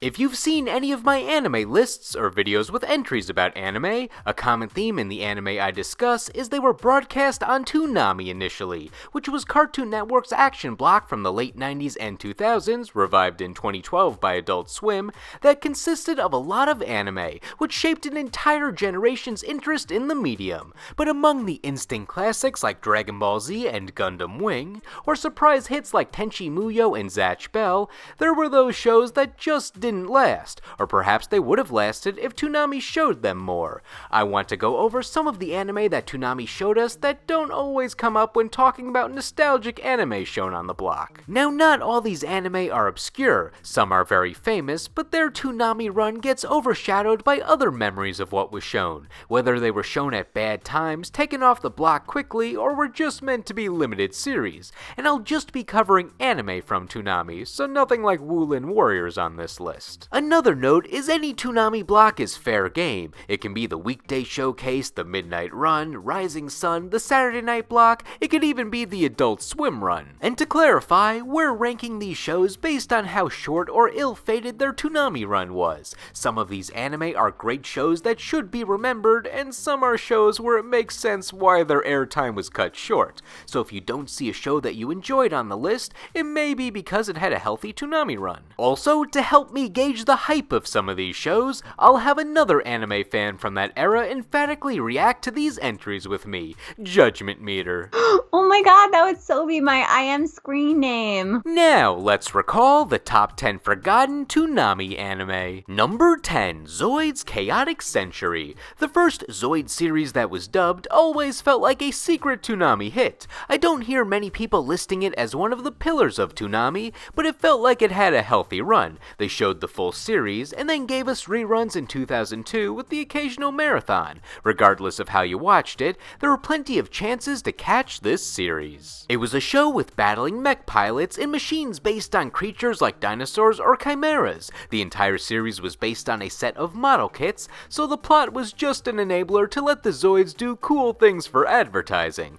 If you've seen any of my anime lists or videos with entries about anime, a common theme in the anime I discuss is they were broadcast on Toonami initially, which was Cartoon Network's action block from the late 90s and 2000s, revived in 2012 by Adult Swim, that consisted of a lot of anime, which shaped an entire generation's interest in the medium. But among the instant classics like Dragon Ball Z and Gundam Wing, or surprise hits like Tenchi Muyo and Zatch Bell, there were those shows that just didn't last, or perhaps they would have lasted if Toonami showed them more. I want to go over some of the anime that Toonami showed us that don't always come up when talking about nostalgic anime shown on the block. Now, not all these anime are obscure, some are very famous, but their Toonami run gets overshadowed by other memories of what was shown, whether they were shown at bad times, taken off the block quickly, or were just meant to be limited series. And I'll just be covering anime from Toonami, so nothing like Woolin Warriors on this list. Another note is any Toonami block is fair game. It can be the weekday showcase, the midnight run, Rising Sun, the Saturday night block, it could even be the Adult Swim run. And to clarify, we're ranking these shows based on how short or ill-fated their Toonami run was. Some of these anime are great shows that should be remembered, and some are shows where it makes sense why their airtime was cut short. So if you don't see a show that you enjoyed on the list, it may be because it had a healthy Toonami run. Also, to help me gauge the hype of some of these shows, I'll have another anime fan from that era emphatically react to these entries with me. Judgment Meter. Oh my god, that would so be my IM screen name. Now, let's recall the top 10 forgotten Toonami anime. Number 10, Zoids Chaotic Century. The first Zoid series that was dubbed always felt like a secret Toonami hit. I don't hear many people listing it as one of the pillars of Toonami, but it felt like it had a healthy run. They showed the full series and then gave us reruns in 2002 with the occasional marathon. Regardless of how you watched it, there were plenty of chances to catch this series. It was a show with battling mech pilots and machines based on creatures like dinosaurs or chimeras. The entire series was based on a set of model kits, so the plot was just an enabler to let the Zoids do cool things for advertising.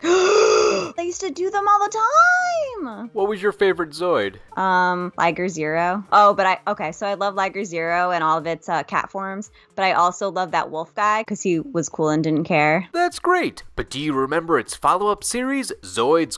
They used to do them all the time! What was your favorite Zoid? Liger Zero. Oh, so I love Liger Zero and all of its cat forms, but I also love that wolf guy because he was cool and didn't care. That's great, but do you remember its follow-up series, Zoids: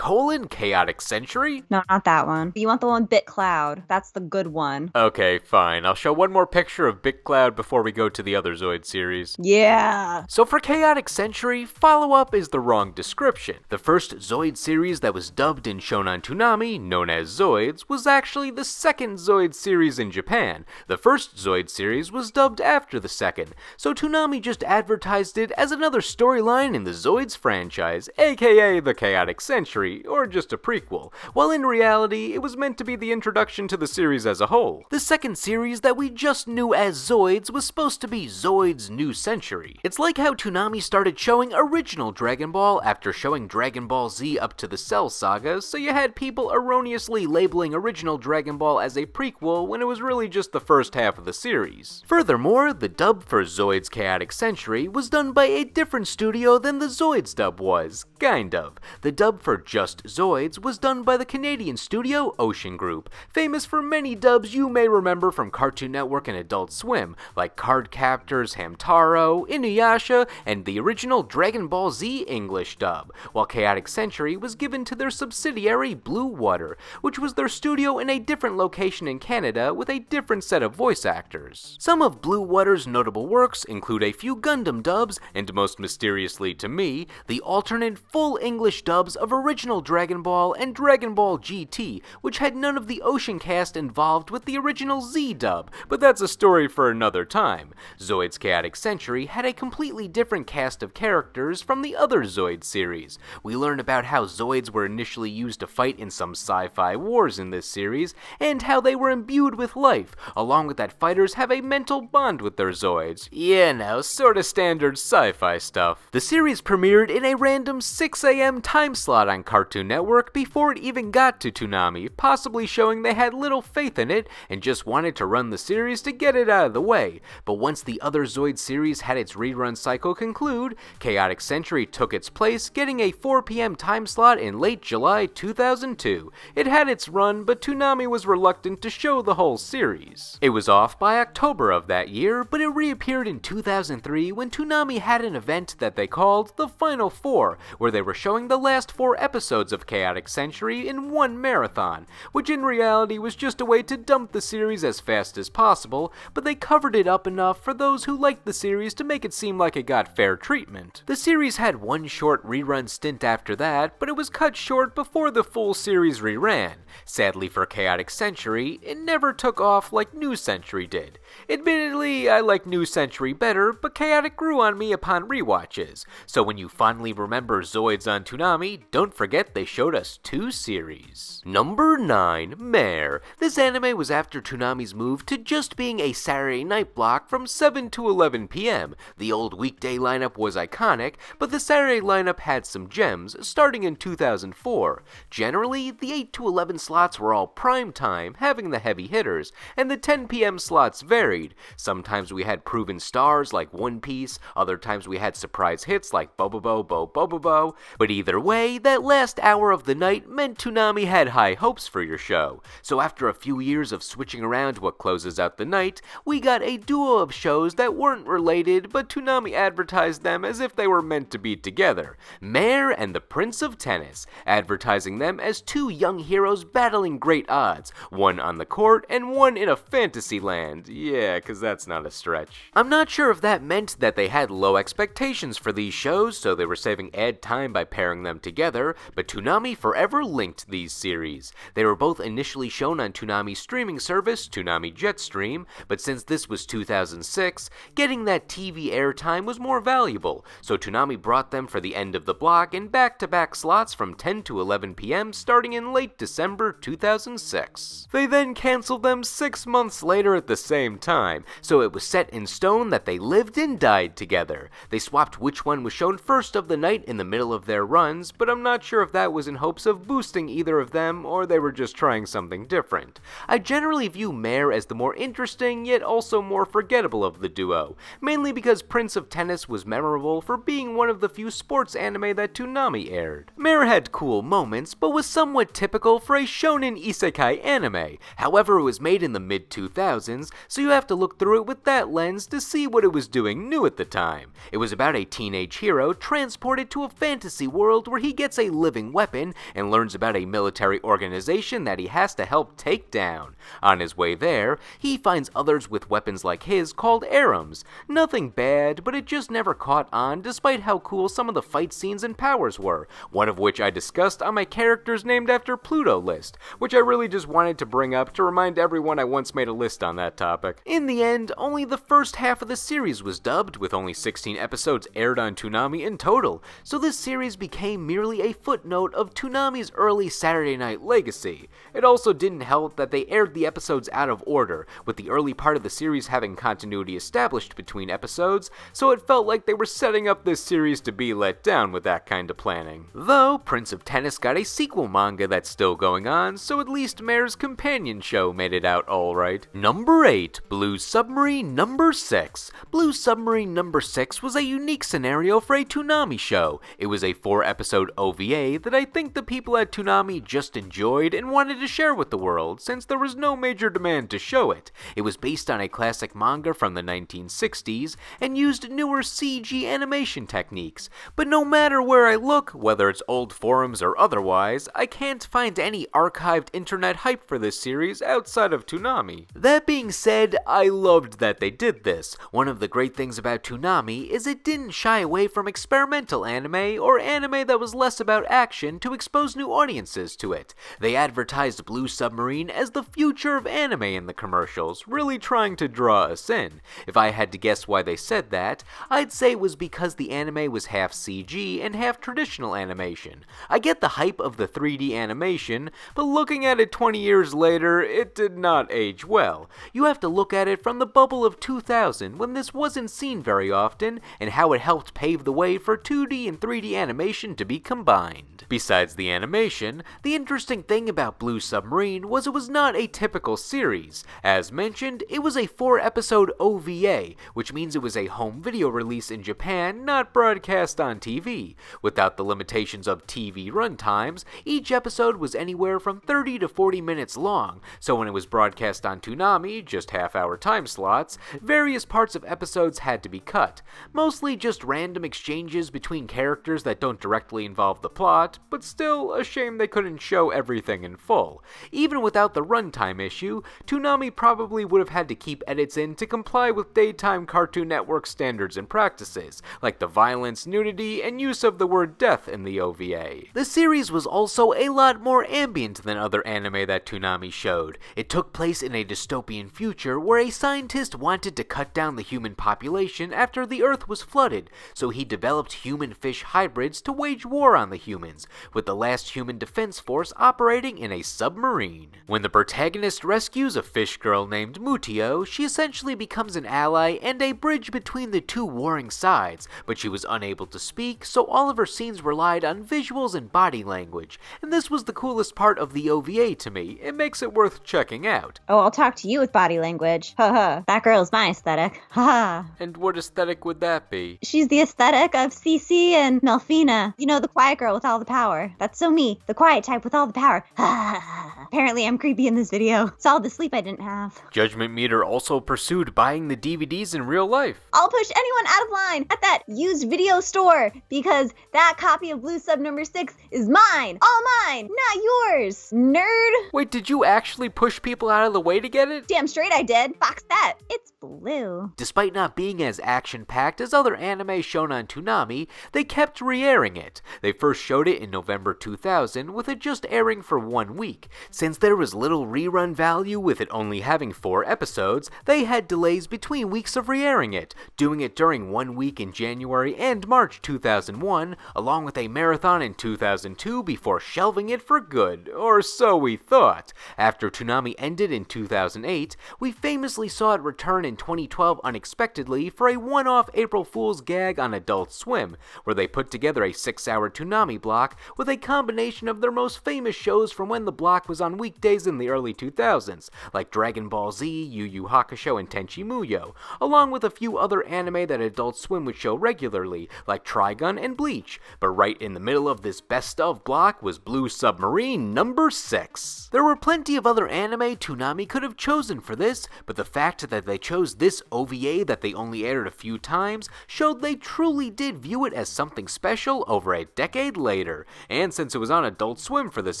Chaotic Century? No, not that one. You want the one with Bit Cloud. That's the good one. Okay, fine. I'll show one more picture of Bit Cloud before we go to the other Zoid series. Yeah! So for Chaotic Century, follow-up is the wrong description. The first Zoid series that was dubbed and shown on Toonami, known as Zoids, was actually the second Zoid series in Japan. The first Zoid series was dubbed after the second, so Toonami just advertised it as another storyline in the Zoids franchise, aka the Chaotic Century, or just a prequel, while in reality it was meant to be the introduction to the series as a whole. The second series that we just knew as Zoids was supposed to be Zoids New Century. It's like how Toonami started showing original Dragon Ball after showing Dragon Ball Z up to the Cell Saga, so you had people erroneously labeling original Dragon Ball as a prequel when it was really just the first half of the series. Furthermore, the dub for Zoids Chaotic Century was done by a different studio than the Zoids dub was, kind of. The dub for just Zoids was done by the Canadian studio Ocean Group, famous for many dubs you may remember from Cartoon Network and Adult Swim, like Card Captors, Hamtaro, Inuyasha, and the original Dragon Ball Z English dub, while Chaotic Century was given to their subsidiary Blue Water, which was their studio in a different location in Canada with a different set of voice actors. Some of Blue Water's notable works include a few Gundam dubs, and most mysteriously to me, the alternate full English dubs of original Dragon Ball and Dragon Ball GT, which had none of the Ocean cast involved with the original Z dub, but that's a story for another time. Zoids Chaotic Century had a completely different cast of characters from the other Zoid series. We learn about how Zoids were initially used to fight in some sci-fi wars in this series, and how they were imbued with life, along with that fighters have a mental bond with their Zoids. Yeah, no, sorta standard sci-fi stuff. The series premiered in a random 6 a.m. time slot on Cartoon Network before it even got to Toonami, possibly showing they had little faith in it and just wanted to run the series to get it out of the way. But once the other Zoid series had its rerun cycle conclude, Chaotic Century took its place, getting a 4 p.m. time time slot in late July 2002. It had its run, but Toonami was reluctant to show the whole series. It was off by October of that year, but it reappeared in 2003 when Toonami had an event that they called the Final Four, where they were showing the last 4 episodes of Chaotic Century in one marathon, which in reality was just a way to dump the series as fast as possible, but they covered it up enough for those who liked the series to make it seem like it got fair treatment. The series had one short rerun stint after that, but it was cut short before the full series reran. Sadly for Chaotic Century, it never took off like New Century did. Admittedly, I like New Century better, but Chaotic grew on me upon rewatches, so when you fondly remember Zoids on Toonami, don't forget they showed us 2 series. Number 9, Mare. This anime was after Toonami's move to just being a Saturday night block from 7 to 11 p.m. The old weekday lineup was iconic, but the Saturday lineup had some gems, starting in 2004. Generally, the 8 to 11 slots were all prime time, having the heavy hitters, and the 10 p.m. slots varied. Sometimes we had proven stars like One Piece, other times we had surprise hits like Bobobo Bo Bobobo, but either way, that last hour of the night meant Toonami had high hopes for your show. So after a few years of switching around what closes out the night, we got a duo of shows that weren't related, but Toonami advertised them as if they were meant to be together. Mare and the Prince of Tennis, advertising them as 2 young heroes battling great odds, one on the court and one in a fantasy land. Yeah, cause that's not a stretch. I'm not sure if that meant that they had low expectations for these shows, so they were saving ad time by pairing them together, but Toonami forever linked these series. They were both initially shown on Toonami's streaming service, Toonami Jetstream, but since this was 2006, getting that TV airtime was more valuable, so Toonami brought them for the end of the block in back-to-back slots from 10 to 11 p.m. starting in late December 2006. They then canceled them 6 months later at the same time, so it was set in stone that they lived and died together. They swapped which one was shown first of the night in the middle of their runs, but I'm not sure if that was in hopes of boosting either of them or they were just trying something different. I generally view Mare as the more interesting yet also more forgettable of the duo, mainly because Prince of Tennis was memorable for being one of the few sports anime that Toonami aired. Mare had cool moments, but was somewhat typical for a shonen isekai anime. However, it was made in the mid-2000s, so you have to look through it with that lens to see what it was doing new at the time. It was about a teenage hero transported to a fantasy world where he gets a living weapon and learns about a military organization that he has to help take down. On his way there, he finds others with weapons like his called Arams. Nothing bad, but it just never caught on despite how cool some of the fight scenes and powers were, one of which I discussed on my characters named after Pluto list, which I really just wanted to bring up to remind everyone I once made a list on that topic. In the end, only the first half of the series was dubbed, with only 16 episodes aired on Toonami in total, so this series became merely a footnote of Toonami's early Saturday night legacy. It also didn't help that they aired the episodes out of order, with the early part of the series having continuity established between episodes, so it felt like they were setting up this series to be let down with that kind of planning. Though, Prince of Tennis got a sequel manga that's still going on, so at least Mare's companion show made it out alright. Number 8, Blue Submarine Number 6. Blue Submarine Number 6 was a unique scenario for a Toonami show. It was a 4-episode OVA that I think the people at Toonami just enjoyed and wanted to share with the world, since there was no major demand to show it. It was based on a classic manga from the 1960s and used newer CG animation techniques, but no matter where I look, whether it's old forums or otherwise, I can't find any archived internet hype for this series outside of Toonami. That being said, I loved that they did this. One of the great things about Toonami is it didn't shy away from experimental anime or anime that was less about action to expose new audiences to it. They advertised Blue Submarine as the future of anime in the commercials, really trying to draw us in. If I had to guess why they said that, I'd say it was because the anime was half CG and half traditional animation. I get the hype of the 3D animation, but looking at it 20 years later, it did not age well. You have to look at it from the bubble of 2000, when this wasn't seen very often, and how it helped pave the way for 2D and 3D animation to be combined. Besides the animation, the interesting thing about Blue Submarine was it was not a typical series. As mentioned, it was a 4-episode OVA, which means it was a home video release in Japan, not broadcast on TV. Without the limitations limitations of TV runtimes, each episode was anywhere from 30 to 40 minutes long, so when it was broadcast on Toonami, just half-hour time slots, various parts of episodes had to be cut, mostly just random exchanges between characters that don't directly involve the plot, but still a shame they couldn't show everything in full. Even without the runtime issue, Toonami probably would have had to keep edits in to comply with daytime Cartoon Network standards and practices, like the violence, nudity, and use of the word death in the OVA. The series was also a lot more ambient than other anime that Toonami showed. It took place in a dystopian future where a scientist wanted to cut down the human population after the Earth was flooded, so he developed human-fish hybrids to wage war on the humans, with the last human defense force operating in a submarine. When the protagonist rescues a fish girl named Mutio, she essentially becomes an ally and a bridge between the two warring sides, but she was unable to speak, so all of her scenes relied on visuals and body language, and this was the coolest part of the OVA to me. It makes it worth checking out. Oh, I'll talk to you with body language. Haha, that girl's my aesthetic. Haha. And what aesthetic would that be? She's the aesthetic of Cece and Melfina. You know, the quiet girl with all the power. That's so me, the quiet type with all the power. Apparently I'm creepy in this video. It's all the sleep I didn't have. Judgment Meter also pursued buying the DVDs in real life. I'll push anyone out of line at that used video store because that copy of Blue Sub number 6 is mine. All mine, not yours, nerd. Wait, did you actually push people out of the way to get it? Damn straight I did. Box that. It's blue. Despite not being as action-packed as other anime shown on Toonami, they kept re-airing it. They first showed it in November 2000, with it just airing for 1 week. Since there was little rerun value with it only having 4 episodes, they had delays between weeks of re-airing it, doing it during 1 week in January and March 2001, along with a marathon in 2002 before shelving it for good, or so we thought. After Toonami ended in 2008, we famously saw it return in 2012 unexpectedly for a one-off April Fool's gag on Adult Swim, where they put together a 6-hour Toonami block with a combination of their most famous shows from when the block was on weekdays in the early 2000s, like Dragon Ball Z, Yu Yu Hakusho, and Tenchi Muyo, along with a few other anime that Adult Swim would show regularly, like Trigun and Bleach. But right in the middle of this best of block was Blue Submarine number 6. There were plenty of other anime Toonami could have chosen for this, but the fact that they chose this OVA that they only aired a few times showed they truly did view it as something special over a decade later. And since it was on Adult Swim for this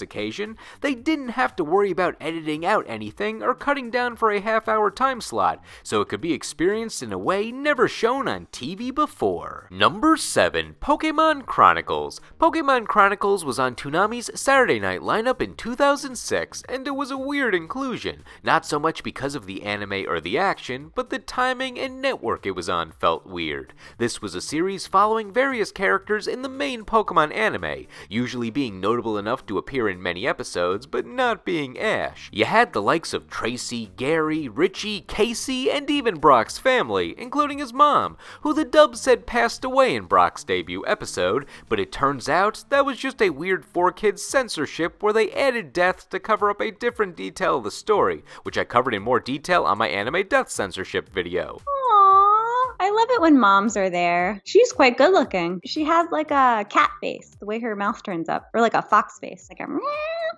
occasion, they didn't have to worry about editing out anything or cutting down for a half-hour time slot, so it could be experienced in a way never shown on TV before. Number 7. Pokemon Chronicles. Pokemon Chronicles was on Toonami's Saturday night lineup in 2006, and it was a weird inclusion, not so much because of the anime or the action, but the timing and network it was on felt weird. This was a series following various characters in the main Pokemon anime, usually being notable enough to appear in many episodes, but not being Ash. You had the likes of Tracy, Gary, Richie, Casey, and even Brock's family, including his mom, who the dub said passed away in Brock's debut episode, but it turns out that was just a weird 4Kids censorship where they added death to cover up a different detail of the story, which I covered in more detail on my anime death censorship video. Aww, I love it when moms are there. She's quite good looking. She has like a cat face, the way her mouth turns up, or like a fox face, like a meow.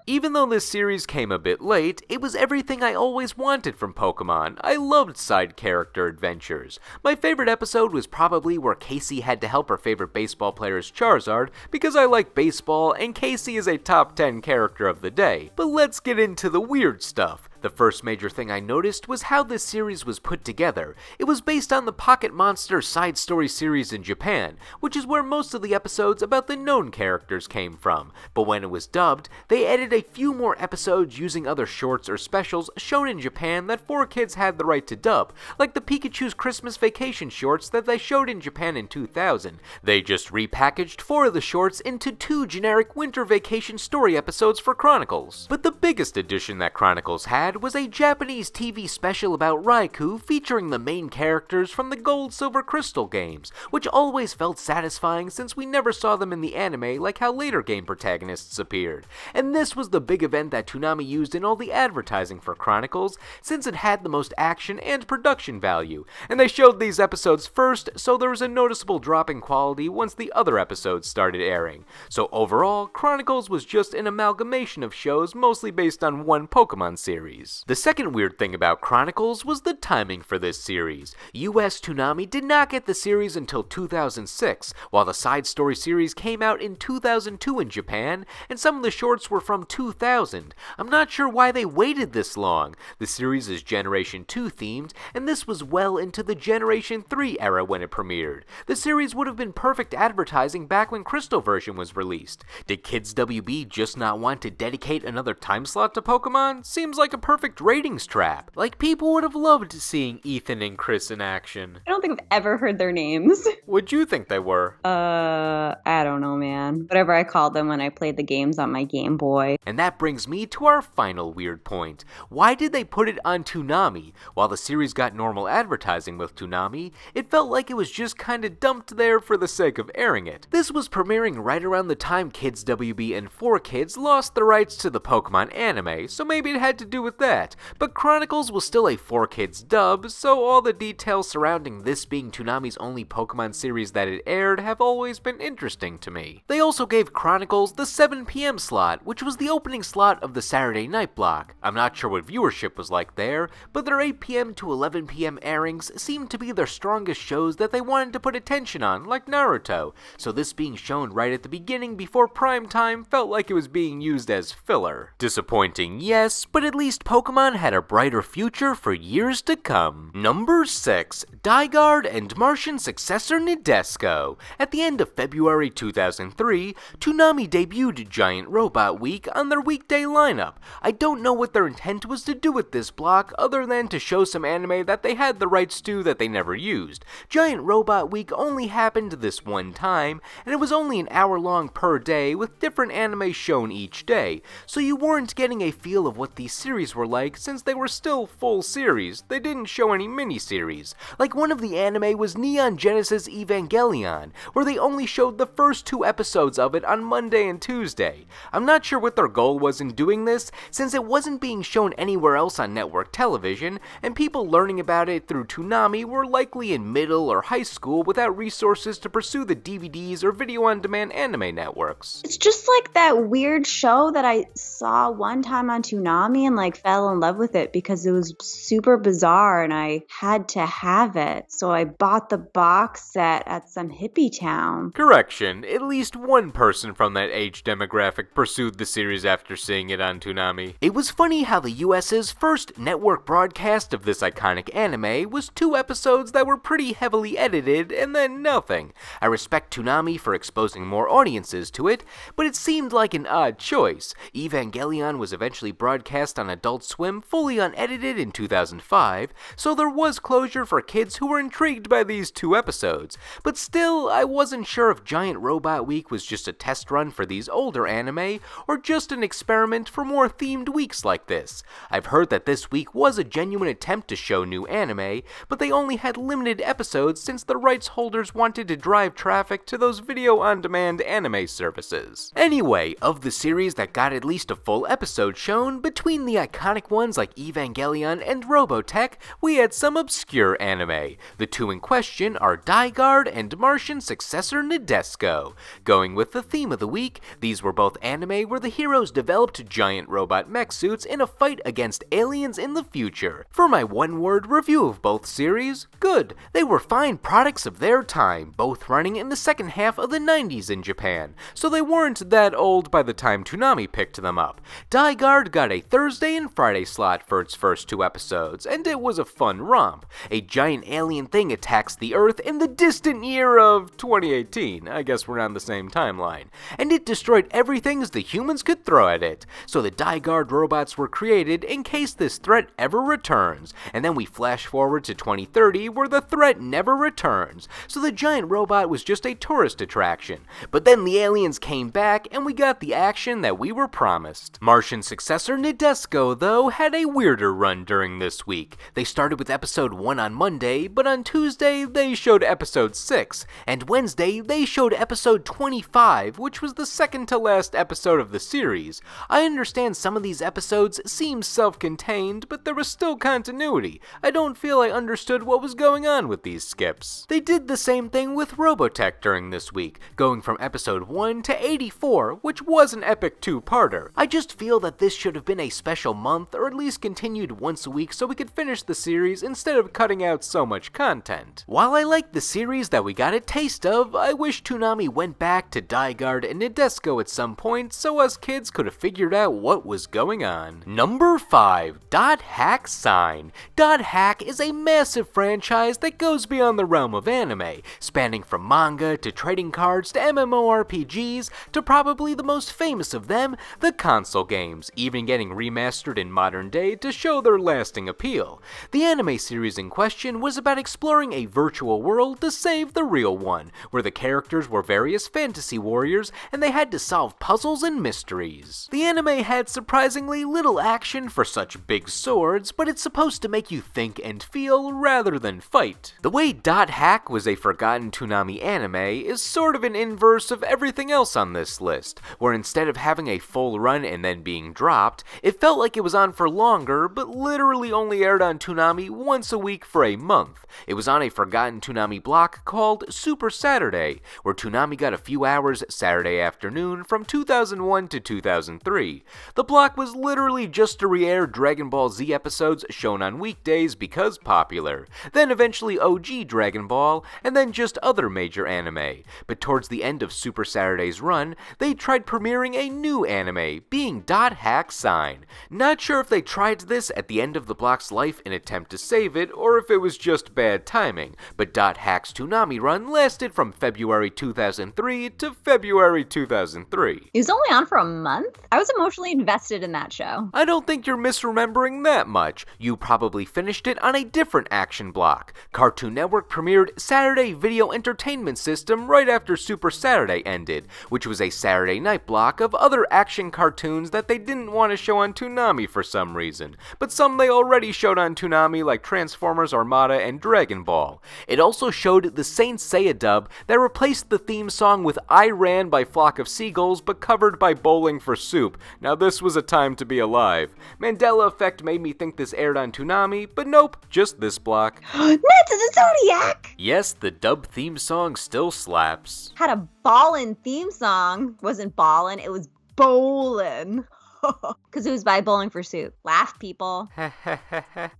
Even though this series came a bit late, it was everything I always wanted from Pokemon. I loved side character adventures. My favorite episode was probably where Casey had to help her favorite baseball player's Charizard, because I like baseball and Casey is a top 10 character of the day. But let's get into the weird stuff. The first major thing I noticed was how this series was put together. It was based on the Pocket Monster side story series in Japan, which is where most of the episodes about the known characters came from. But when it was dubbed, they added a few more episodes using other shorts or specials shown in Japan that 4Kids had the right to dub, like the Pikachu's Christmas Vacation shorts that they showed in Japan in 2000. They just repackaged 4 of the shorts into 2 generic Winter Vacation story episodes for Chronicles. But the biggest addition that Chronicles had had was a Japanese TV special about Raikou featuring the main characters from the Gold Silver Crystal games, which always felt satisfying since we never saw them in the anime like how later game protagonists appeared. And this was the big event that Toonami used in all the advertising for Chronicles, since it had the most action and production value, and they showed these episodes first, so there was a noticeable drop in quality once the other episodes started airing. So overall, Chronicles was just an amalgamation of shows mostly based on one Pokemon series. The second weird thing about Chronicles was the timing for this series. US Toonami did not get the series until 2006, while the side story series came out in 2002 in Japan, and some of the shorts were from 2000. I'm not sure why they waited this long. The series is Generation 2 themed, and this was well into the Generation 3 era when it premiered. The series would have been perfect advertising back when Crystal version was released. Did Kids WB just not want to dedicate another time slot to Pokemon? Seems like a perfect ratings trap. Like, people would have loved seeing Ethan and Chris in action. I don't think I've ever heard their names. What'd you think they were? I don't know, man. Whatever I called them when I played the games on my Game Boy. And that brings me to our final weird point. Why did they put it on Toonami? While the series got normal advertising with Toonami, it felt like it was just kinda dumped there for the sake of airing it. This was premiering right around the time Kids WB and 4Kids lost the rights to the Pokemon anime, so maybe it had to do with that. But Chronicles was still a 4Kids dub, so all the details surrounding this being Toonami's only Pokemon series that it aired have always been interesting to me. They also gave Chronicles the 7 p.m. slot, which was the opening slot of the Saturday night block. I'm not sure what viewership was like there, but their 8 p.m. to 11 p.m. airings seemed to be their strongest shows that they wanted to put attention on, like Naruto, so this being shown right at the beginning before prime time felt like it was being used as filler. Disappointing, yes, but at least Pokemon had a brighter future for years to come. Number 6. Daiguard and Martian successor Nadesco. At the end of February 2003, Toonami debuted Giant Robot Week on their weekday lineup. I don't know what their intent was to do with this block other than to show some anime that they had the rights to that they never used. Giant Robot Week only happened this one time, and it was only an hour long per day with different anime shown each day, so you weren't getting a feel of what these series were like since they were still full series. They didn't show any mini-series. Like, one of the anime was Neon Genesis Evangelion, where they only showed the first 2 episodes of it on Monday and Tuesday. I'm not sure what their goal was in doing this, since it wasn't being shown anywhere else on network television, and people learning about it through Toonami were likely in middle or high school without resources to pursue the DVDs or video-on-demand anime networks. It's just like that weird show that I saw one time on Toonami and like fell in love with it because it was super bizarre and I had to have it. So I bought the box set at some hippie town. Correction, at least one person from that age demographic pursued the series after seeing it on Toonami. It was funny how the US's first network broadcast of this iconic anime was 2 episodes that were pretty heavily edited and then nothing. I respect Toonami for exposing more audiences to it, but it seemed like an odd choice. Evangelion was eventually broadcast on Adult Swim fully unedited in 2005, so there was closure for kids who were intrigued by these 2 episodes, but still, I wasn't sure if Giant Robot Week was just a test run for these older anime, or just an experiment for more themed weeks like this. I've heard that this week was a genuine attempt to show new anime, but they only had limited episodes since the rights holders wanted to drive traffic to those video-on-demand anime services. Anyway, of the series that got at least a full episode shown, between the iconic ones like Evangelion and Robotech, we had some obscure anime. The 2 in question are Daiguard and Martian successor Nadesco. Going with the theme of the week, these were both anime where the heroes developed giant robot mech suits in a fight against aliens in the future. For my one-word review of both series, good. They were fine products of their time, both running in the second half of the 90s in Japan, so they weren't that old by the time Toonami picked them up. Daiguard got a Thursday and Friday slot for its first 2 episodes, and it was a fun romp. A giant alien thing attacks the Earth in the distant year of 2018, I guess we're on the same timeline, and it destroyed everything the humans could throw at it, so the Daiguard robots were created in case this threat ever returns, and then we flash forward to 2030 where the threat never returns, so the giant robot was just a tourist attraction. But then the aliens came back and we got the action that we were promised. Martian successor Nadesco, though, had a weirder run during this week. They started with episode 1 on Monday, but on Tuesday they showed episode 6, and Wednesday they showed episode 25, which was the second to last episode of the series. I understand some of these episodes seem self-contained, but there was still continuity. I don't feel I understood what was going on with these skips. They did the same thing with Robotech during this week, going from episode 1 to 84, which was an epic two-parter. I just feel that this should have been a special month, or at least continued once a week so we could finish the series instead of cutting out so much content. While I like the series that we got a taste of, I wish Toonami went back to Dygard and Nadesco at some point so us kids could have figured out what was going on. Number 5. Dot Hack Sign. Dot Hack is a massive franchise that goes beyond the realm of anime, spanning from manga to trading cards to MMORPGs to probably the most famous of them, the console games, even getting remastered in modern day to show their lasting appeal. The anime series in question was about exploring a virtual world to save the real one, where the characters were various fantasy warriors and they had to solve puzzles and mysteries. The anime had surprisingly little action for such big swords, but it's supposed to make you think and feel rather than fight. The way Dot Hack was a forgotten Toonami anime is sort of an inverse of everything else on this list, where instead of having a full run and then being dropped, it felt like it was on for longer, but literally only aired on Toonami once a week for a month. It was on a forgotten Toonami block called Super Saturday, where Toonami got a few hours Saturday afternoon from 2001 to 2003. The block was literally just to re-air Dragon Ball Z episodes shown on weekdays because popular, then eventually OG Dragon Ball, and then just other major anime. But towards the end of Super Saturday's run, they tried premiering a new anime, being Dot Hack Sign. Not sure if they tried this at the end of the block's life in attempt to save it, or if it was just bad timing, but Dot Hack's Toonami run lasted from February 2003 to February 2003. It was only on for a month? I was emotionally invested in that show. I don't think you're misremembering that much. You probably finished it on a different action block. Cartoon Network premiered Saturday Video Entertainment System right after Super Saturday ended, which was a Saturday night block of other action cartoons that they didn't want to show on Toonami for some reason, but some they already showed on Toonami like Transformers, Armada, and Dragon Ball. It also showed the Saint Seiya dub that replaced the theme song with I Ran by Flock of Seagulls but covered by Bowling for Soup. Now this was a time to be alive. Mandela Effect made me think this aired on Toonami, but nope, just this block. Knights of the Zodiac! Yes, the dub theme song still slaps. Had a ballin' theme song. Wasn't ballin', it was bowlin'. Because it was by Bowling for Soup. Laugh, people.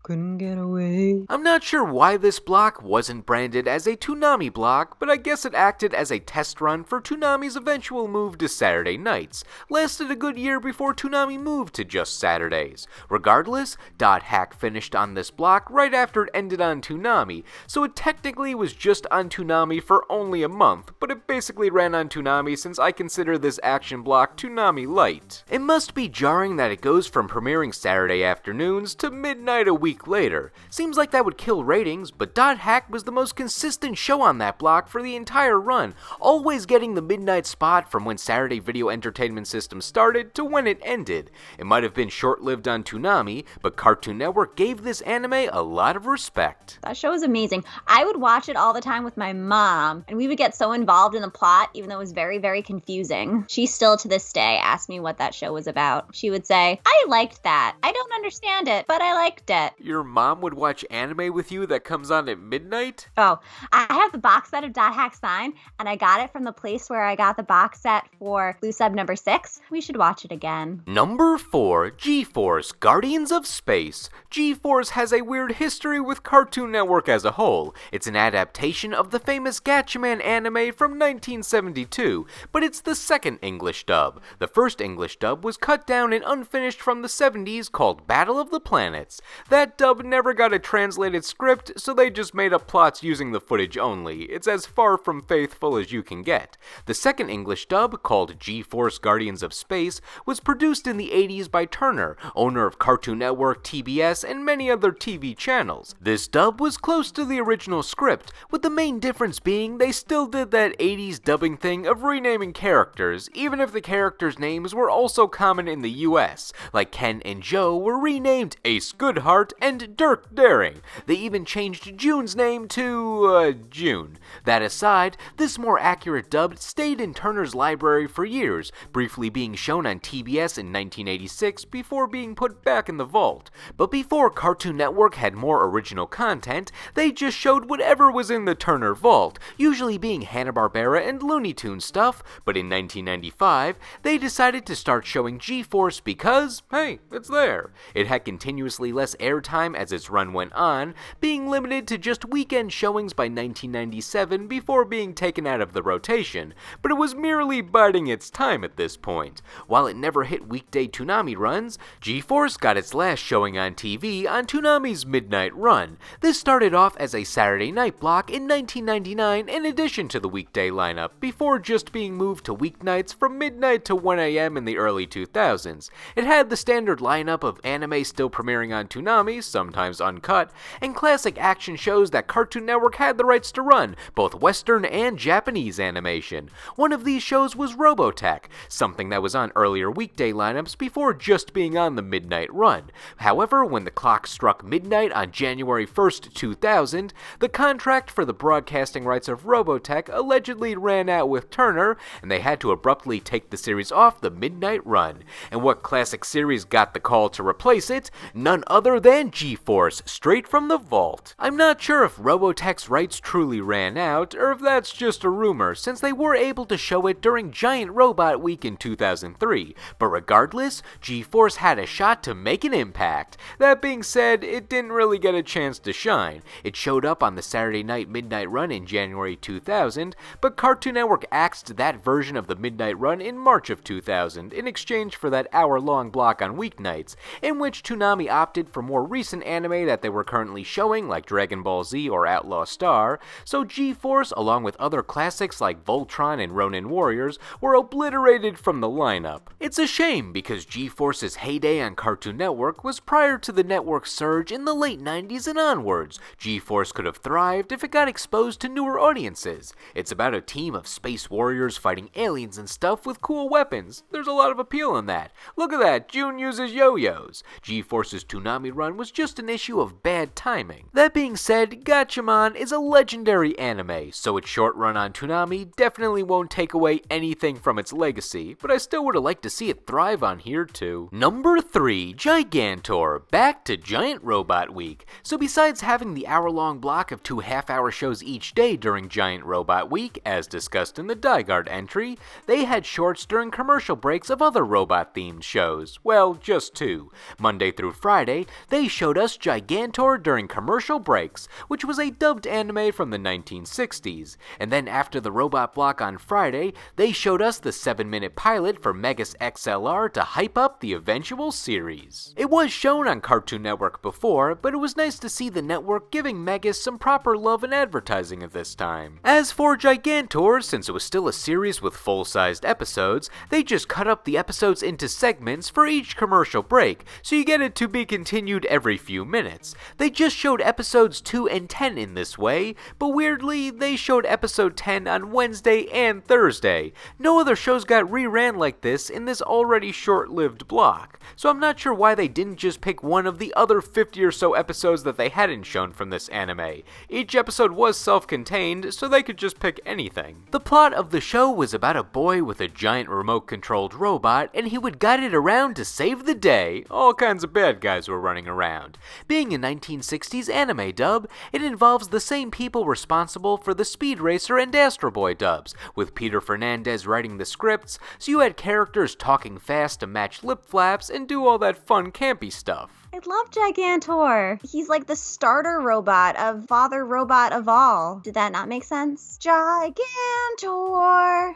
Couldn't get away. I'm not sure why this block wasn't branded as a Toonami block, but I guess it acted as a test run for Toonami's eventual move to Saturday nights. Lasted a good year before Toonami moved to just Saturdays. Regardless, Dot Hack finished on this block right after it ended on Toonami, so it technically was just on Toonami for only a month, but it basically ran on Toonami since I consider this action block Toonami light. It must be jarring that it goes from premiering Saturday afternoons to midnight a week later. Seems like that would kill ratings, but Dot Hack was the most consistent show on that block for the entire run, always getting the midnight spot from when Saturday Video Entertainment System started to when it ended. It might have been short-lived on Toonami, but Cartoon Network gave this anime a lot of respect. That show was amazing. I would watch it all the time with my mom, and we would get so involved in the plot, even though it was very, very confusing. She still, to this day, asks me what that show was about. She would say, I liked that. I don't understand it, but I liked it. Your mom would watch anime with you that comes on at midnight? Oh, I have the box set of Dot Hack Sign, and I got it from the place where I got the box set for Blue Sub number 6. We should watch it again. Number 4, G-Force, Guardians of Space. G-Force has a weird history with Cartoon Network as a whole. It's an adaptation of the famous Gatchaman anime from 1972, but it's the second English dub. The first English dub was cut down and unfinished from the 70s called Battle of the Planets. That dub never got a translated script, so they just made up plots using the footage only. It's as far from faithful as you can get. The second English dub, called G-Force Guardians of Space, was produced in the 80s by Turner, owner of Cartoon Network, TBS, and many other TV channels. This dub was close to the original script, with the main difference being they still did that 80s dubbing thing of renaming characters, even if the characters' names were also common in the US, like Ken and Joe were renamed Ace Goodheart and Dirk Daring. They even changed June's name to, June. That aside, this more accurate dub stayed in Turner's library for years, briefly being shown on TBS in 1986 before being put back in the vault. But before Cartoon Network had more original content, they just showed whatever was in the Turner vault, usually being Hanna-Barbera and Looney Tunes stuff, but in 1995, they decided to start showing G-Force because, hey, it's there. It had continuously less airtime as its run went on, being limited to just weekend showings by 1997 before being taken out of the rotation, but it was merely biding its time at this point. While it never hit weekday Toonami runs, G-Force got its last showing on TV on Toonami's Midnight Run. This started off as a Saturday night block in 1999 in addition to the weekday lineup, before just being moved to weeknights from midnight to 1 a.m. in the early 2000s. It had the standard lineup of anime still premiering on Toonami, sometimes uncut, and classic action shows that Cartoon Network had the rights to run, both Western and Japanese animation. One of these shows was Robotech, something that was on earlier weekday lineups before just being on the Midnight Run. However, when the clock struck midnight on January 1st, 2000, the contract for the broadcasting rights of Robotech allegedly ran out with Turner, and they had to abruptly take the series off the Midnight Run. And what classic series got the call to replace it? None other than G-Force, straight from the vault. I'm not sure if Robotech's rights truly ran out, or if that's just a rumor, since they were able to show it during Giant Robot Week in 2003, but regardless, G-Force had a shot to make an impact. That being said, it didn't really get a chance to shine. It showed up on the Saturday Night Midnight Run in January 2000, but Cartoon Network axed that version of the Midnight Run in March of 2000 in exchange for that hour-long block on weeknights, in which Toonami opted for more recent anime that they were currently showing, like Dragon Ball Z or Outlaw Star, so G-Force, along with other classics like Voltron and Ronin Warriors, were obliterated from the lineup. It's a shame because G-Force's heyday on Cartoon Network was prior to the network's surge in the late 90s and onwards. G-Force could have thrived if it got exposed to newer audiences. It's about a team of space warriors fighting aliens and stuff with cool weapons. There's a lot of appeal in that. Look at that, June uses yo-yos. G-Force's Toonami run was just an issue of bad timing. That being said, Gatchaman is a legendary anime, so its short run on Toonami definitely won't take away anything from its legacy, but I still would have liked to see it thrive on here too. Number 3, Gigantor, back to Giant Robot Week. So besides having the hour-long block of 2 half-hour shows each day during Giant Robot Week, as discussed in the Dygard entry, they had shorts during commercial breaks of other robot-themed shows. Well, just 2. Monday through Friday, they showed us Gigantor during commercial breaks, which was a dubbed anime from the 1960s. And then after the robot block on Friday, they showed us the 7-minute pilot for Megas XLR to hype up the eventual series. It was shown on Cartoon Network before, but it was nice to see the network giving Megas some proper love and advertising at this time. As for Gigantor, since it was still a series with full-sized episodes, they just cut up the episodes into segments for each commercial break, so you get it to be continued every few minutes. They just showed episodes 2 and 10 in this way, but weirdly, they showed episode 10 on Wednesday and Thursday. No other shows got reran like this in this already short-lived block, so I'm not sure why they didn't just pick one of the other 50 or so episodes that they hadn't shown from this anime. Each episode was self-contained, so they could just pick anything. The plot of the show was about a boy with a giant remote-controlled robot, and he would guide it around to save the day. All kinds of bad guys were running around. Being a 1960s anime dub, it involves the same people responsible for the Speed Racer and Astro Boy dubs, with Peter Fernandez writing the scripts, so you had characters talking fast to match lip flaps and do all that fun campy stuff. I love Gigantor. He's like the starter robot of father robot of all. Did that not make sense? Gigantor.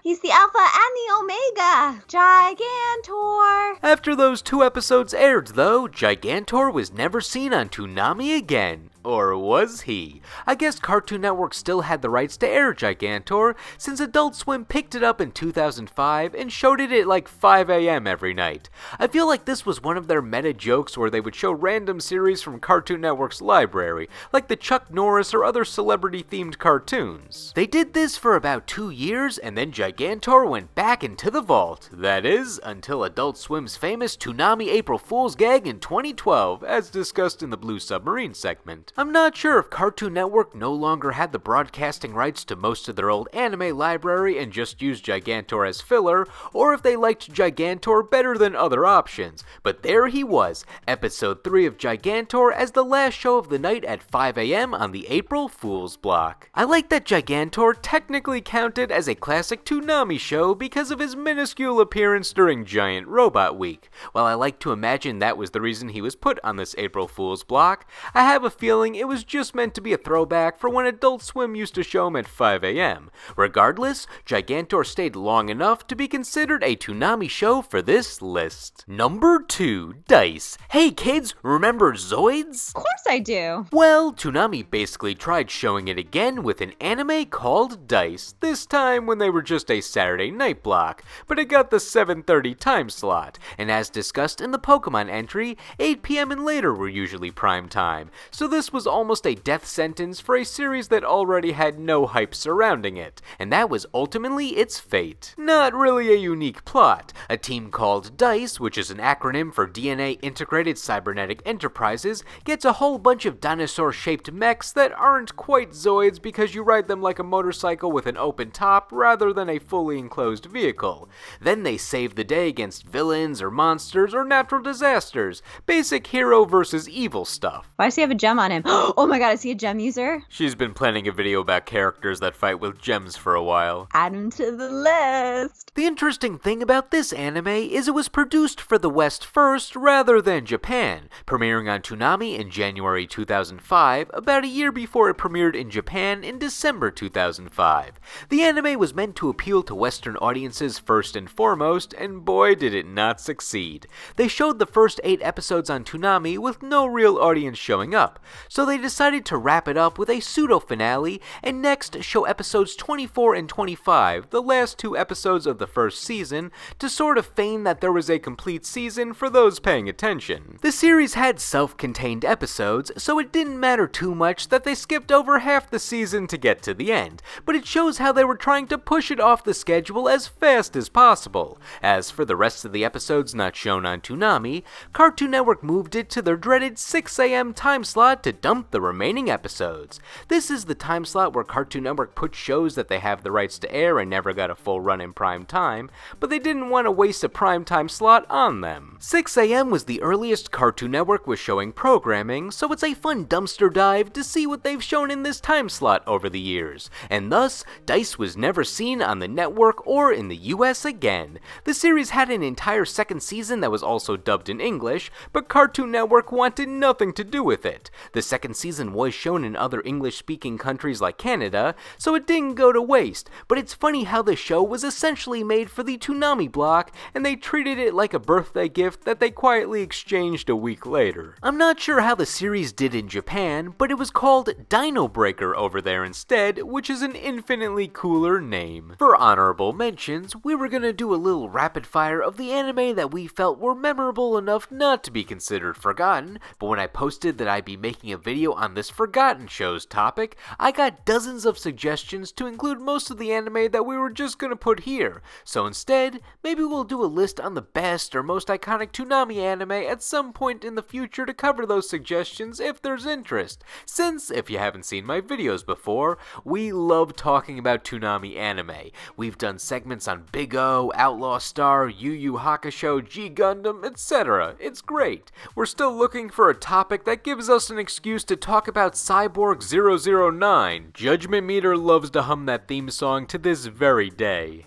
He's the alpha and the omega. Gigantor. After those 2 episodes aired, though, Gigantor was never seen on Toonami again. Or was he? I guess Cartoon Network still had the rights to air Gigantor, since Adult Swim picked it up in 2005 and showed it at like 5 a.m. every night. I feel like this was one of their meta jokes where they would show random series from Cartoon Network's library, like the Chuck Norris or other celebrity-themed cartoons. They did this for about 2 years, and then Gigantor went back into the vault. That is, until Adult Swim's famous Toonami April Fool's gag in 2012, as discussed in the Blue Submarine segment. I'm not sure if Cartoon Network no longer had the broadcasting rights to most of their old anime library and just used Gigantor as filler, or if they liked Gigantor better than other options, but there he was, episode 3 of Gigantor as the last show of the night at 5 a.m. on the April Fool's block. I like that Gigantor technically counted as a classic Toonami show because of his minuscule appearance during Giant Robot Week. While I like to imagine that was the reason he was put on this April Fool's block, I have a feeling it was just meant to be a throwback for when Adult Swim used to show him at 5 a.m. Regardless, Gigantor stayed long enough to be considered a Toonami show for this list. Number 2, Dice. Hey kids, remember Zoids? Of course I do. Well, Toonami basically tried showing it again with an anime called Dice, this time when they were just a Saturday night block, but it got the 7:30 time slot, and as discussed in the Pokemon entry, 8 p.m. and later were usually prime time, so this was almost a death sentence for a series that already had no hype surrounding it, and that was ultimately its fate. Not really a unique plot. A team called DICE, which is an acronym for DNA Integrated Cybernetic Enterprises, gets a whole bunch of dinosaur-shaped mechs that aren't quite Zoids because you ride them like a motorcycle with an open top rather than a fully enclosed vehicle. Then they save the day against villains or monsters or natural disasters. Basic hero versus evil stuff. Why does he have a gem on him? Oh my god, is he a gem user? She's been planning a video about characters that fight with gems for a while. Add him to the list. The interesting thing about this anime is it was produced for the West first rather than Japan, premiering on Toonami in January 2005, about a year before it premiered in Japan in December 2005. The anime was meant to appeal to Western audiences first and foremost, and boy did it not succeed. They showed the first 8 episodes on Toonami with no real audience showing up, so they decided to wrap it up with a pseudo-finale and next show episodes 24 and 25, the last 2 episodes of the first season, to sort of feign that there was a complete season for those paying attention. The series had self-contained episodes, so it didn't matter too much that they skipped over half the season to get to the end, but it shows how they were trying to push it off the schedule as fast as possible. As for the rest of the episodes not shown on Toonami, Cartoon Network moved it to their dreaded 6 a.m. time slot to dump the remaining episodes. This is the time slot where Cartoon Network puts shows that they have the rights to air and never got a full run in prime time, but they didn't want to waste a prime time slot on them. 6 a.m. was the earliest Cartoon Network was showing programming, so it's a fun dumpster dive to see what they've shown in this time slot over the years, and thus, DICE was never seen on the network or in the US again. The series had an entire second season that was also dubbed in English, but Cartoon Network wanted nothing to do with it. The second season was shown in other English-speaking countries like Canada, so it didn't go to waste, but it's funny how the show was essentially made for the Toonami block, and they treated it like a birthday gift that they quietly exchanged a week later. I'm not sure how the series did in Japan, but it was called Dino Breaker over there instead, which is an infinitely cooler name. For honorable mentions, we were gonna do a little rapid fire of the anime that we felt were memorable enough not to be considered forgotten, but when I posted that I'd be making a video on this forgotten shows topic, I got dozens of suggestions to include most of the anime that we were just gonna put here, so instead, maybe we'll do a list on the best or most iconic Toonami anime at some point in the future to cover those suggestions if there's interest, since, if you haven't seen my videos before, we love talking about Toonami anime. We've done segments on Big O, Outlaw Star, Yu Yu Hakusho, G Gundam, etc. It's great. We're still looking for a topic that gives us an excuse to talk about Cyborg 009. Judgment Meter loves to hum that theme song to this very day.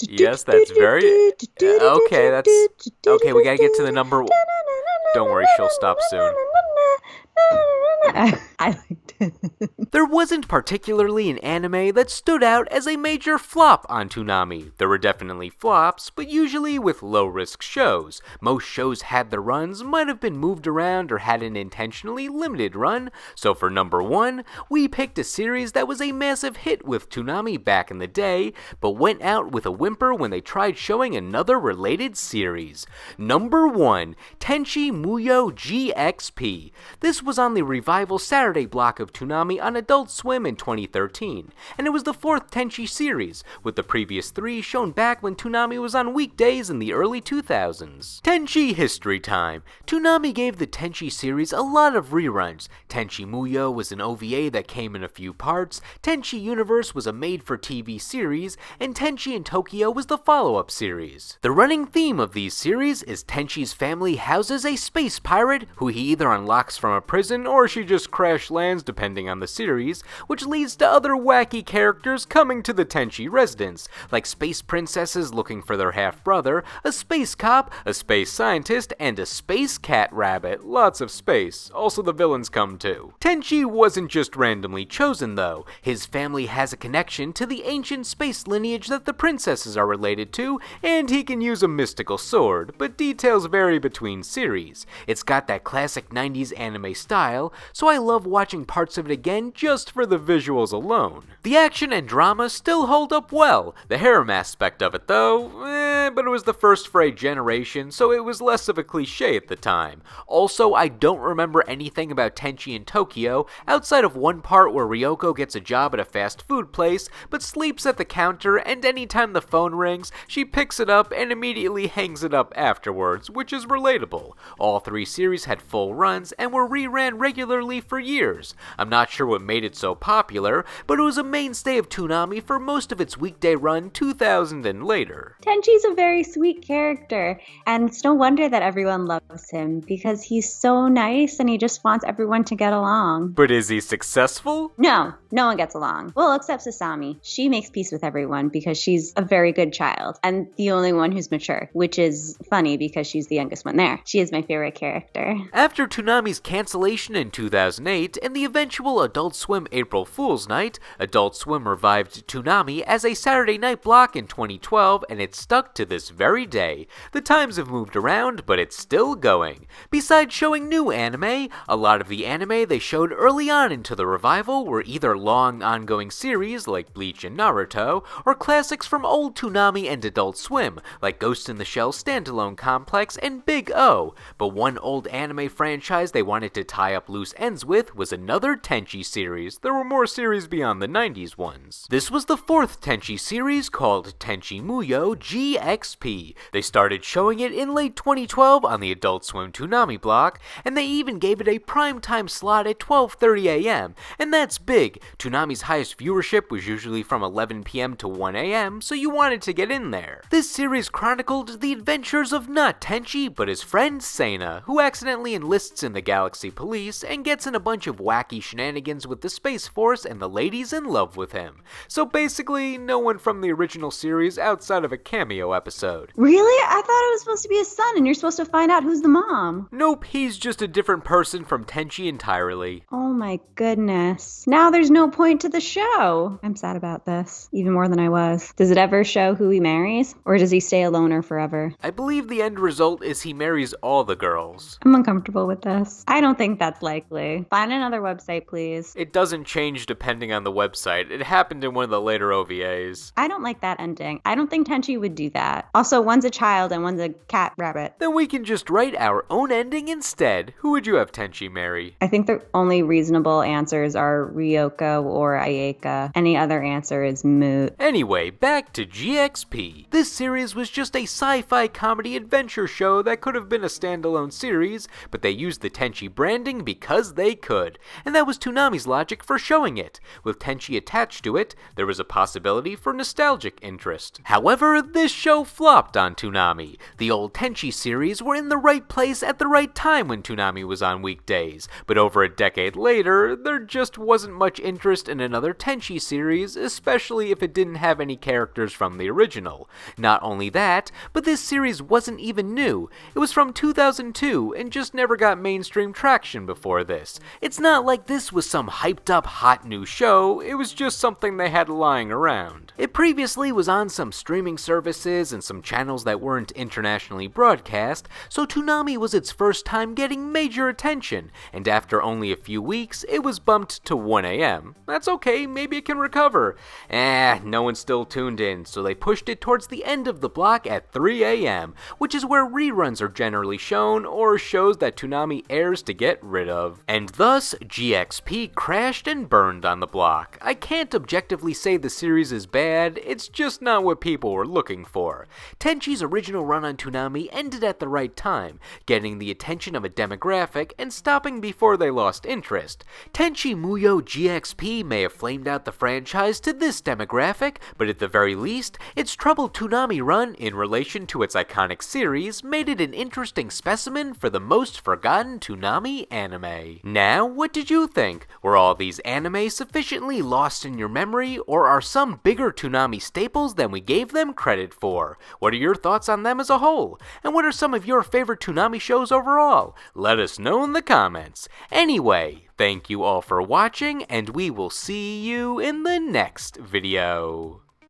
Yes, that's very... Okay, that's... Okay, we gotta get to the number... Don't worry, she'll stop soon. I liked it. There wasn't particularly an anime that stood out as a major flop on Toonami. There were definitely flops, but usually with low-risk shows. Most shows had their runs, might have been moved around or had an intentionally limited run, so for number 1, we picked a series that was a massive hit with Toonami back in the day, but went out with a whimper when they tried showing another related series. Number 1, Tenchi Muyo GXP. This was on the Revival Saturday block of Toonami on Adult Swim in 2013, and it was the 4th Tenchi series, with the previous 3 shown back when Toonami was on weekdays in the early 2000s. Tenchi history time. Toonami gave the Tenchi series a lot of reruns. Tenchi Muyo was an OVA that came in a few parts, Tenchi Universe was a made-for-TV series, and Tenchi in Tokyo was the follow-up series. The running theme of these series is Tenchi's family houses a space pirate who he either unlocks from a prison or she just crash lands depending on the series, which leads to other wacky characters coming to the Tenchi residence, like space princesses looking for their half-brother, a space cop, a space scientist, and a space cat rabbit. Lots of space. Also the villains come too. Tenchi wasn't just randomly chosen though. His family has a connection to the ancient space lineage that the princesses are related to, and he can use a mystical sword, but details vary between series. It's got that classic 90s anime style, so I love watching parts of it again just for the visuals alone. The action and drama still hold up well. The harem aspect of it though, but it was the first for a generation, so it was less of a cliche at the time. Also, I don't remember anything about Tenchi in Tokyo, outside of one part where Ryo-Oki gets a job at a fast food place, but sleeps at the counter, and anytime the phone rings, she picks it up and immediately hangs it up afterwards, which is relatable. All 3 series had full runs and were reran regularly for years. I'm not sure what made it so popular, but it was a mainstay of Toonami for most of its weekday run 2000 and later. Tenchi's a very sweet character, and it's no wonder that everyone loves him, because he's so nice and he just wants everyone to get along. But is he successful? No one gets along. Well, except Sasami. She makes peace with everyone because she's a very good child, and the only one who's mature, which is funny because she's the youngest one there. She is my favorite character. After Toonami's cancellation in 2008 and the eventual Adult Swim April Fool's Night, Adult Swim revived Toonami as a Saturday night block in 2012, and it's stuck to this very day. The times have moved around, but it's still going. Besides showing new anime, a lot of the anime they showed early on into the revival were either long ongoing series like Bleach and Naruto, or classics from old Toonami and Adult Swim like Ghost in the Shell Standalone Complex and Big O, but one old anime franchise they wanted to tie up loose ends with was another Tenchi series. There were more series beyond the 90s ones. This was the 4th Tenchi series called Tenchi Muyo GXP. They started showing it in late 2012 on the Adult Swim Toonami block, and they even gave it a primetime slot at 12:30 a.m., and that's big. Toonami's highest viewership was usually from 11 p.m. to 1 a.m., so you wanted to get in there. This series chronicled the adventures of not Tenchi, but his friend Seina, who accidentally enlists in the Galaxy Police and gets in a bunch of wacky shenanigans with the Space Force and the ladies in love with him. So basically, no one from the original series outside of a cameo episode. Really? I thought it was supposed to be his son and you're supposed to find out who's the mom. Nope, he's just a different person from Tenchi entirely. Oh my goodness. Now there's no point to the show. I'm sad about this, even more than I was. Does it ever show who he marries? Or does he stay a loner forever? I believe the end result is he marries all the girls. I'm uncomfortable with this. I don't think that's likely. Find another website, please. It doesn't change depending on the website. It happened in one of the later OVAs. I don't like that ending. I don't think Tenchi would do that. Also, one's a child and one's a cat rabbit. Then we can just write our own ending instead. Who would you have Tenchi marry? I think the only reasonable answers are Ryo-Oki or Ayeka. Any other answer is moot. Anyway, back to GXP. This series was just a sci-fi comedy adventure show that could have been a standalone series, but they used the Tenchi branding because because they could, and that was Toonami's logic for showing it. With Tenchi attached to it, there was a possibility for nostalgic interest. However, this show flopped on Toonami. The old Tenchi series were in the right place at the right time when Toonami was on weekdays, but over a decade later, there just wasn't much interest in another Tenchi series, especially if it didn't have any characters from the original. Not only that, but this series wasn't even new. It was from 2002 and just never got mainstream traction before this. It's not like this was some hyped up hot new show, it was just something they had lying around. It previously was on some streaming services and some channels that weren't internationally broadcast, so Toonami was its first time getting major attention, and after only a few weeks, it was bumped to 1 AM. That's okay, maybe it can recover. No one still tuned in, so they pushed it towards the end of the block at 3 AM, which is where reruns are generally shown, or shows that Toonami airs to get rid of. And thus, GXP crashed and burned on the block. I can't objectively say the series is bad, it's just not what people were looking for. Tenchi's original run on Toonami ended at the right time, getting the attention of a demographic and stopping before they lost interest. Tenchi Muyo GXP may have flamed out the franchise to this demographic, but at the very least, its troubled Toonami run in relation to its iconic series made it an interesting specimen for the most forgotten Toonami anime. Now, what did you think? Were all these anime sufficiently lost in your memory, or are some bigger Toonami staples than we gave them credit for? What are your thoughts on them as a whole? And what are some of your favorite Toonami shows overall? Let us know in the comments. Anyway, thank you all for watching, and we will see you in the next video.